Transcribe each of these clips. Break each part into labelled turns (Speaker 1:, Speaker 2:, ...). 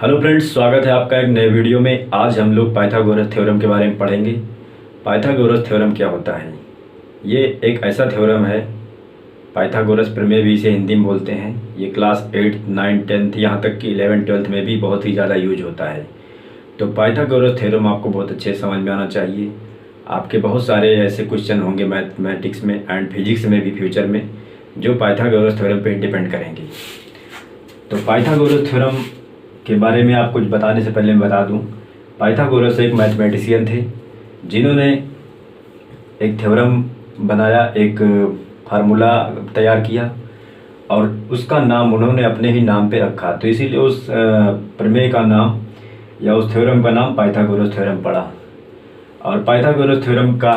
Speaker 1: Hello friends, स्वागत है आपका एक नए वीडियो में। आज हम लोग पाइथागोरस थ्योरम के बारे में पढ़ेंगे। पाइथागोरस थ्योरम क्या होता है? ये एक ऐसा थ्योरम है, पाइथागोरस प्रमेय भी इसे हिंदी में बोलते हैं। ये क्लास 8, 9, 10 यहाँ तक कि 11, 12 में भी बहुत ही ज़्यादा यूज होता है। तो पाइथागोरस थ्योरम आपको बहुत अच्छे समझ में आना चाहिए। आपके बहुत सारे ऐसे क्वेश्चन होंगे मैथमेटिक्स में एंड फिजिक्स में भी फ्यूचर में, जो पाइथागोरस थ्योरम पे डिपेंड करेंगे। तो पाइथागोरस थ्योरम के बारे में आप कुछ बताने से पहले मैं बता दूं, पाइथागोरस एक मैथमेटिशियन थे जिन्होंने एक थ्योरम बनाया, एक फार्मूला तैयार किया और उसका नाम उन्होंने अपने ही नाम पे रखा। तो इसीलिए उस प्रमेय का नाम या उस थ्योरम का नाम पाइथागोरस थ्योरम पड़ा। और पाइथागोरस थ्योरम का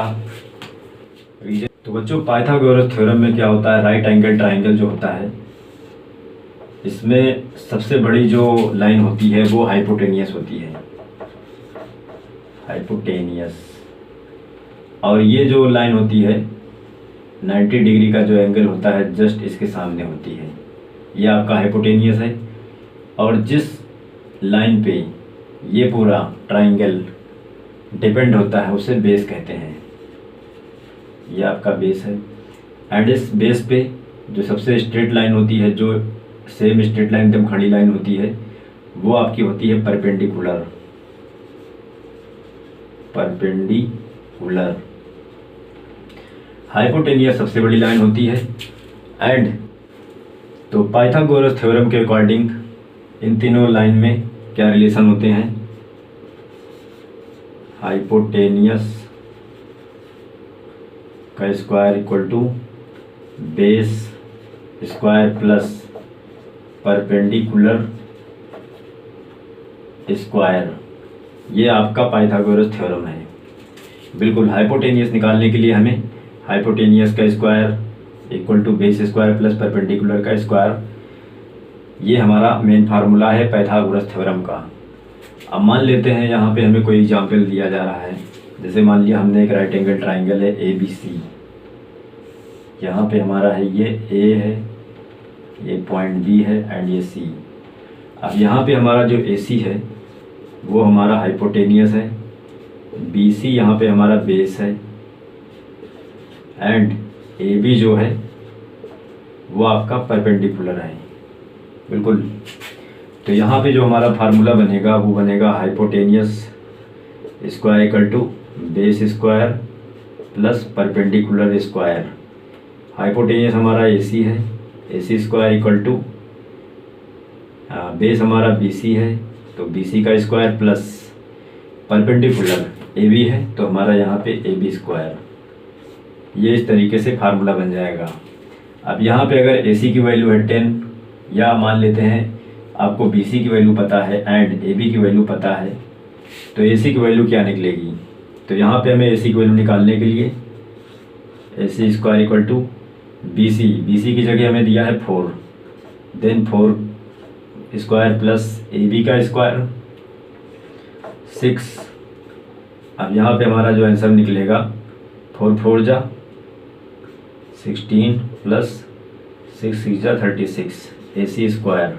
Speaker 1: रीजन, तो बच्चों पाइथागोरस थ्योरम में क्या होता है, राइट एंगल ट्राइंगल जो होता है, इसमें सबसे बड़ी जो लाइन होती है वो हाइपोटेनियस होती है, हाइपोटेनियस। और ये जो लाइन होती है 90 डिग्री का जो एंगल होता है जस्ट इसके सामने होती है, ये आपका हाइपोटेनियस है। और जिस लाइन पे ये पूरा ट्राइंगल डिपेंड होता है उसे बेस कहते हैं, ये आपका बेस है। एंड इस बेस पे जो सबसे स्ट्रेट लाइन होती है, जो सेम स्ट्रेट लाइन एकदम खड़ी लाइन होती है, वो आपकी होती है परपेंडिकुलर। परपेंडिकुलर हाइपोटेनियस सबसे बड़ी लाइन होती है। एंड तो पाइथागोरस थ्योरम के अकॉर्डिंग इन तीनों लाइन में क्या रिलेशन होते हैं, हाइपोटेनियस का square equal to base square plus perpendicular square, ये आपका पाइथागोरस थ्योरम है। बिल्कुल हाइपोटेनियस निकालने के लिए हमें हाइपोटेनियस का square equal to base square plus perpendicular का स्क्वायर, ये हमारा मेन फार्मूला है पाइथागोरस थ्योरम का। अब मान लेते हैं यहाँ पे हमें कोई एग्जाम्पल दिया जा रहा है, जैसे मान लिया हमने एक राइट एंगल ट्राइंगल है ABC, यहाँ पे हमारा है ये A है, ये पॉइंट B है एंड ये C। अब यहाँ पे हमारा जो AC है वो हमारा हाइपोटेनियस है, BC यहाँ पे हमारा बेस है एंड AB जो है वो आपका परपेंडिकुलर है। बिल्कुल, तो यहाँ पे जो हमारा फार्मूला बनेगा वो बनेगा hypotenuse square equal to base square plus perpendicular square. Hypotenuse हमारा AC है, AC square equal to base हमारा BC है तो BC का स्क्वायर प्लस परपेंडिकुलर AB है तो हमारा यहाँ पे AB स्क्वायर। ये इस तरीके से फार्मूला बन जाएगा। अब यहाँ पे अगर AC की वैल्यू है 10, या मान लेते हैं आपको BC की वैल्यू पता है एंड AB की वैल्यू पता है, तो AC की वैल्यू क्या निकलेगी? तो यहाँ पे हमें AC की वैल्यू निकालने के लिए AC square equal to BC की जगह हमें दिया है 4, देन 4 स्क्वायर प्लस AB का स्क्वायर 6। अब यहाँ पे हमारा जो आंसर निकलेगा 4 4 जा 16 प्लस 6 6 जा 36 AC square.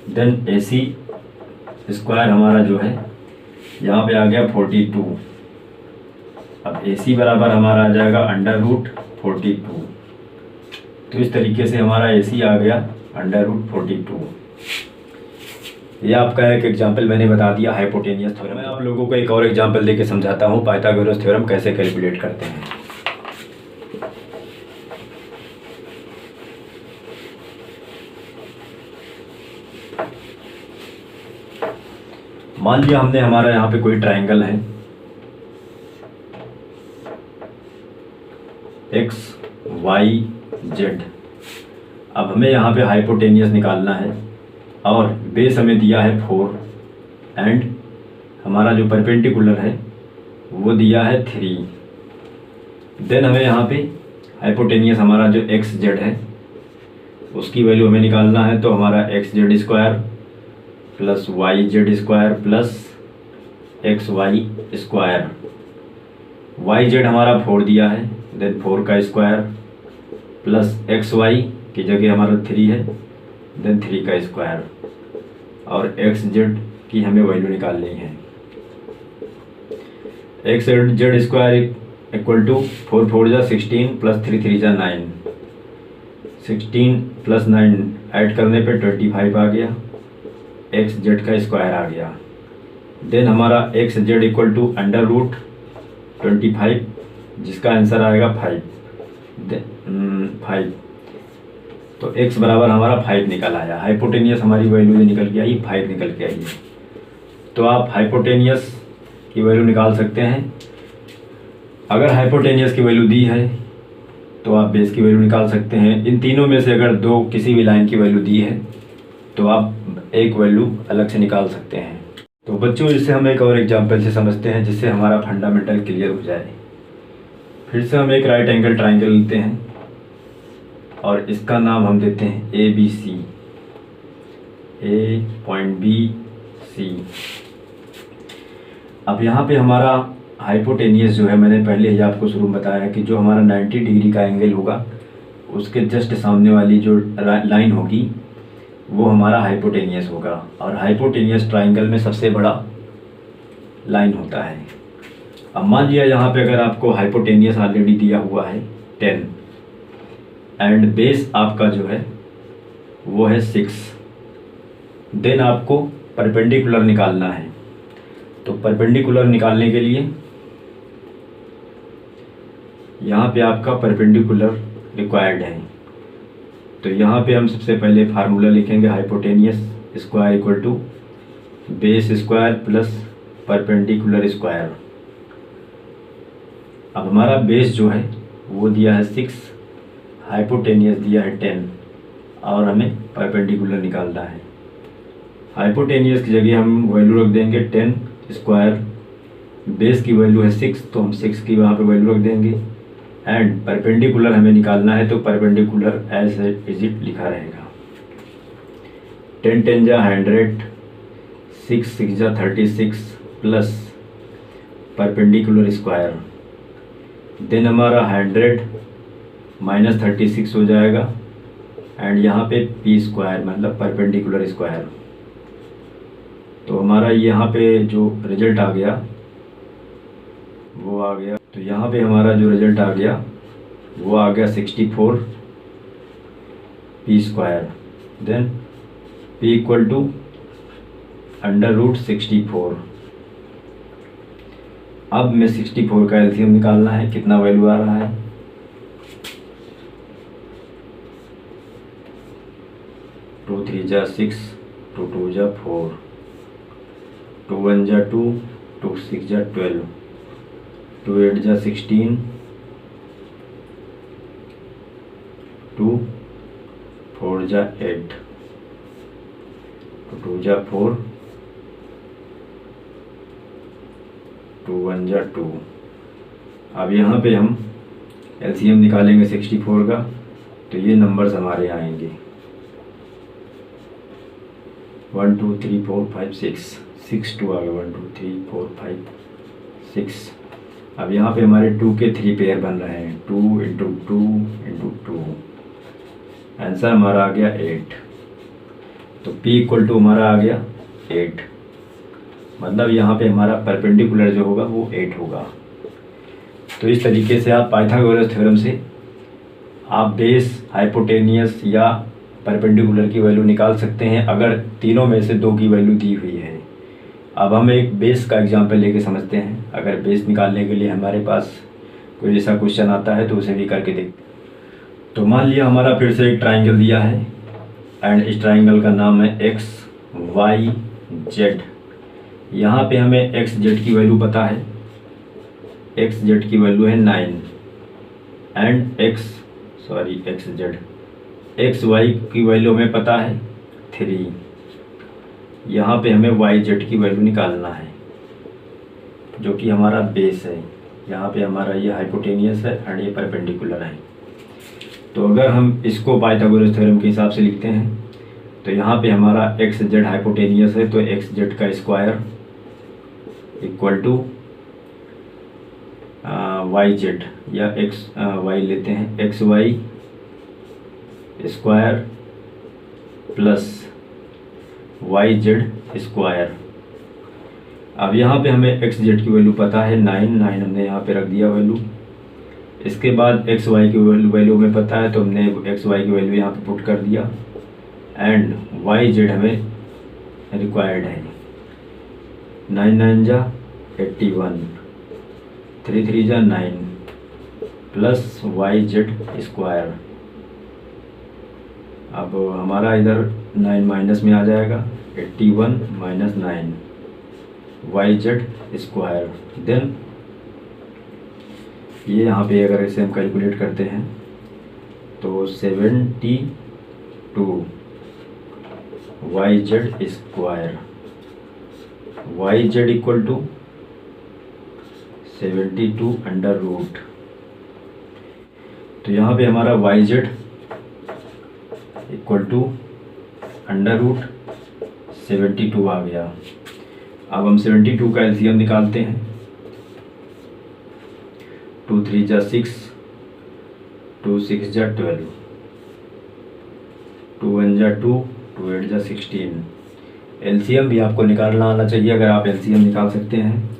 Speaker 1: Then AC square हमारा जो है यहाँ पे आ गया 42। अब AC बराबर हमारा आ जाएगा अंडर रूट 42। तो इस तरीके से हमारा AC आ गया अंडर रूट 42। ये आपका एक एग्जाम्पल मैंने बता दिया हाइपोटेनियस थ्योरम। मैं आप लोगों को एक और एग्जाम्पल देके समझाता हूँ पाइथागोरस थ्योरम कैसे कैलकुलेट करते हैं। मान लिया हमने हमारा यहाँ पे कोई ट्राइंगल है X Y Z। अब हमें यहाँ पे हाइपोटेनियस निकालना है और बेस हमें दिया है 4 एंड हमारा जो परपेंडिकुलर है वो दिया है 3। देन हमें यहाँ पे हाइपोटेनियस हमारा जो XZ है उसकी वैल्यू हमें निकालना है, तो हमारा XZ square plus YZ square plus XY square. YZ हमारा 4 दिया है, देन 4 का स्क्वायर प्लस XY की जगह हमारा 3 है, देन 3 का स्क्वायर। और एक्स जेड की हमें वैल्यू निकालनी है। X Z square equal to 4 4 जा 16 प्लस 3 3 जा 9, 16 प्लस 9 ऐड करने पे 25 आ गया, एक्स जेड का स्क्वायर आ गया। देन हमारा X Z equal to under root 25, जिसका आंसर आएगा 5। तो x बराबर हमारा 5 निकल आया। हाइपोटेनियस हमारी वैल्यू जो निकल के आई 5 निकल के आई है। तो आप हाइपोटेनियस की वैल्यू निकाल सकते हैं। अगर हाइपोटेनियस की वैल्यू दी है तो आप बेस की वैल्यू निकाल सकते हैं। इन तीनों में से अगर दो किसी भी लाइन की वैल्यू दी है तो आप एक वैल्यू अलग से निकाल सकते हैं। तो बच्चों, इससे हम एक और एग्जांपल से समझते हैं जिससे हमारा फंडामेंटल क्लियर हो जाए। फिर से हम एक राइट एंगल ट्राइंगल लेते हैं और इसका नाम हम देते हैं ABC, A point B C। अब यहाँ पे हमारा हाइपोटेनियस जो है, मैंने पहले ही आपको शुरू में बताया कि जो हमारा 90 डिग्री का एंगल होगा उसके जस्ट सामने वाली जो लाइन होगी वो हमारा हाइपोटेनियस होगा। और हाइपोटेनियस ट्राइंगल में सबसे बड़ा लाइन होता है। अब मान लिया यहाँ पे अगर आपको हाइपोटेनियस ऑलरेडी दिया हुआ है 10 एंड बेस आपका जो है वो है 6, देन आपको परपेंडिकुलर निकालना है। तो परपेंडिकुलर निकालने के लिए यहाँ पे आपका परपेंडिकुलर रिक्वायर्ड है। तो यहाँ पे हम सबसे पहले फार्मूला लिखेंगे, hypotenuse square equal to base square plus perpendicular square. अब हमारा बेस जो है वो दिया है 6, हाइपोटेनियस दिया है 10 और हमें परपेंडिकुलर निकालना है। हाइपोटेनियस की जगह हम वैल्यू रख देंगे 10 स्क्वायर, बेस की वैल्यू है 6 तो हम 6 की वहाँ पे वैल्यू रख देंगे एंड परपेंडिकुलर हमें निकालना है तो परपेंडिकुलर एज इज इट लिखा रहेगा। 10 10 जा 100, 6 6 जा 36 प्लस परपेंडिकुलर स्क्वायर। देन हमारा 100 माइनस 36 हो जाएगा एंड यहाँ पे पी स्क्वायर मतलब परपेंडिकुलर स्क्वायर। तो हमारा यहाँ पे जो रिजल्ट आ गया वो आ गया, तो यहाँ पे हमारा जो रिजल्ट आ गया वो आ गया 64 P square. Then P equal to under root 64। अब में 64 का एलसीएम निकालना है, कितना वैल्यू आ रहा है 2 3 जा 6, 2 2 जा 4, 2 1 जा 2, 2 6 जा 12, 2 8 जा 16, 2 4 जा 8, 2 जा 4, 2 1 जा 2। अब यहाँ पे हम एलसीएम निकालेंगे 64 का, तो ये नंबर्स हमारे आएंगे 1 2 3 4 5 6, 6 2 आ गया, 1 2 3 4 5 6। अब यहाँ पे हमारे 2 के 3 पेयर बन रहे हैं, 2 इंटू 2 इंटू 2, आंसर हमारा आ गया 8। तो P इक्वल टू हमारा आ गया 8, मतलब यहाँ पे हमारा परपेंडिकुलर जो होगा वो 8 होगा। तो इस तरीके से आप पाइथागोरस थ्योरम से आप बेस, हाइपोटेनियस या परपेंडिकुलर की वैल्यू निकाल सकते हैं अगर तीनों में से 2 की वैल्यू दी हुई है। अब हम एक बेस का एग्जांपल लेके समझते हैं। अगर बेस निकालने के लिए हमारे पास कोई ऐसा क्वेश्चन आता है तो उसे भी करके देखते हैं। तो मान लिया हमारा फिर से एक ट्राइंगल दिया है एंड इस ट्राइंगल का नाम है एक्स वाई जेड। यहाँ पे हमें एक्स जेड की वैल्यू पता है, एक्स जेड की वैल्यू है 9 एंड एक्स वाई की वैल्यू हमें पता है 3। यहाँ पे हमें वाई जेड की वैल्यू निकालना है जो कि हमारा बेस है। यहाँ पे हमारा ये हाइपोटेनियस है एंड ये परपेंडिकुलर है। तो अगर हम इसको पाइथागोरस थ्योरम के हिसाब से लिखते हैं तो यहाँ पे हमारा एक्स जेड हाइपोटेनियस है तो एक्स जेड का square equal to Y Z या एक्स वाई लेते हैं, X Y square plus Y Z square. अब यहाँ पे हमें एक्स जेड की वैल्यू पता है 9 हमने यहाँ पे रख दिया वैल्यू। इसके बाद एक्स वाई की वैल्यू हमें पता है, तो हमने एक्स वाई की वैल्यू यहाँ पे पुट कर दिया। एंड वाई जेड हमें रिक्वायर्ड है। 9 9 जा 81, 3 3 जा 9 प्लस वाई जेड स्क्वायर। अब हमारा इधर 9 माइनस में आ जाएगा, 81 minus 9 Y Z square. Then ये यहाँ पे अगर इसे हम कैलकुलेट करते हैं तो 72 Y Z square, Y Z equal to 72 under root. तो यहाँ पे हमारा Y Z equal to under root 72 आ गया। अब हम 72 का एलसीएम निकालते हैं। 2 3 जा 6, 2 6 जा 12, 2 1 जा 2, 2 8 जा 16। एलसीएम भी आपको निकालना आना चाहिए। अगर आप एलसीएम निकाल सकते हैं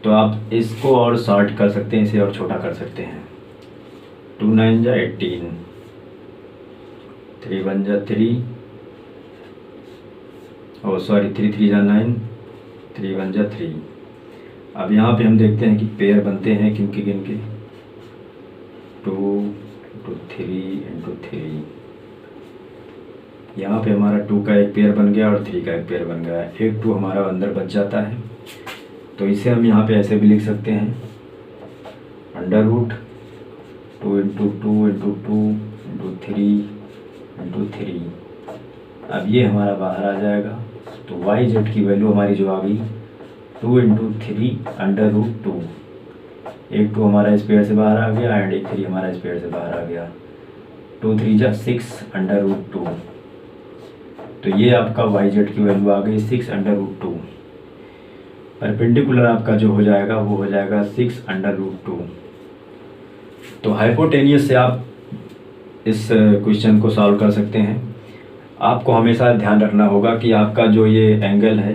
Speaker 1: तो आप इसको और शॉर्ट कर सकते हैं, इसे और छोटा कर सकते हैं। 2 9 जा 18, 3 1 जा 3, 3 3 जा 9, 3 1 जा 3। अब यहाँ पे हम देखते हैं कि पेयर बनते हैं किनके किनके। 2 2 3 इंटू 3। यहाँ पे हमारा 2 का एक पेयर बन गया और 3 का एक पेयर बन गया। एक 2 हमारा अंदर बच जाता है, तो इसे हम यहाँ पे ऐसे भी लिख सकते हैं, under root 2 into 2 into 2 into 3 into 3। अब ये हमारा बाहर आ जाएगा। तो वाई जेड की वैल्यू हमारी जो आ गई 2 इंटू 3 अंडर रूट 2। एक 2 हमारा इस पेयर से बाहर आ गया एंड एक 3 हमारा इस पेयर से बाहर आ गया। 2 3 जा 6 अंडर रूट 2। तो ये आपका वाई जेड की वैल्यू आ गई 6 अंडर रूट 2। परपेंडिकुलर आपका जो हो जाएगा वो हो जाएगा 6 अंडर रूट 2। तो हाइपोटेनियस से आप इस क्वेश्चन को सॉल्व कर सकते हैं। आपको हमेशा ध्यान रखना होगा कि आपका जो ये एंगल है,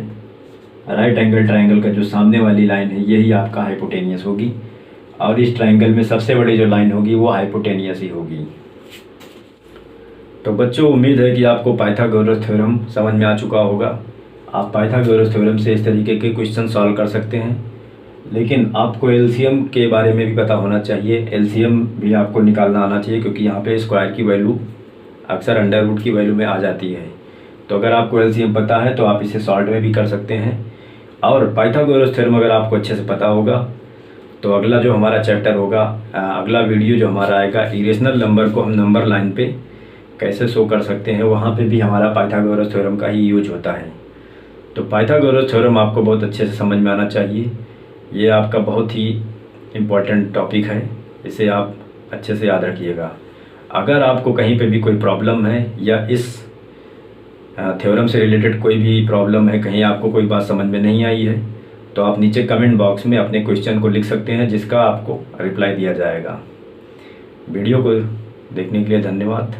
Speaker 1: राइट एंगल ट्रायंगल का जो सामने वाली लाइन है, यही आपका हाइपोटेनियस होगी। और इस ट्रायंगल में सबसे बड़ी जो लाइन होगी वो हाइपोटेनियस ही होगी। तो बच्चों, उम्मीद है कि आपको पाइथागोरस थ्योरम समझ में आ चुका होगा। आप पाइथागोरस थ्योरम से इस तरीके के क्वेश्चन सॉल्व कर सकते हैं, लेकिन आपको एलसीएम के बारे में भी पता होना चाहिए। एलसीएम भी आपको निकालना आना चाहिए, क्योंकि यहाँ पे स्क्वायर की वैल्यू अक्सर अंडर रूट की वैल्यू में आ जाती है। तो अगर आपको एलसीएम पता है तो आप इसे सॉल्व में भी कर सकते हैं। और पाइथागोरस थ्योरम अगर आपको अच्छे से पता होगा तो अगला जो हमारा चैप्टर होगा, अगला वीडियो जो हमारा आएगा, इरेशनल नंबर को हम नंबर लाइन पे कैसे शो कर सकते हैं, वहाँ पे भी हमारा पाइथागोरस थ्योरम का ही यूज होता है। तो पाइथागोरस थ्योरम आपको बहुत अच्छे से समझ में आना चाहिए। ये आपका बहुत ही इम्पोर्टेंट टॉपिक है, इसे आप अच्छे से याद रखिएगा। अगर आपको कहीं पे भी कोई प्रॉब्लम है या इस थ्योरम से रिलेटेड कोई भी प्रॉब्लम है, कहीं आपको कोई बात समझ में नहीं आई है, तो आप नीचे कमेंट बॉक्स में अपने क्वेश्चन को लिख सकते हैं, जिसका आपको रिप्लाई दिया जाएगा। वीडियो को देखने के लिए धन्यवाद।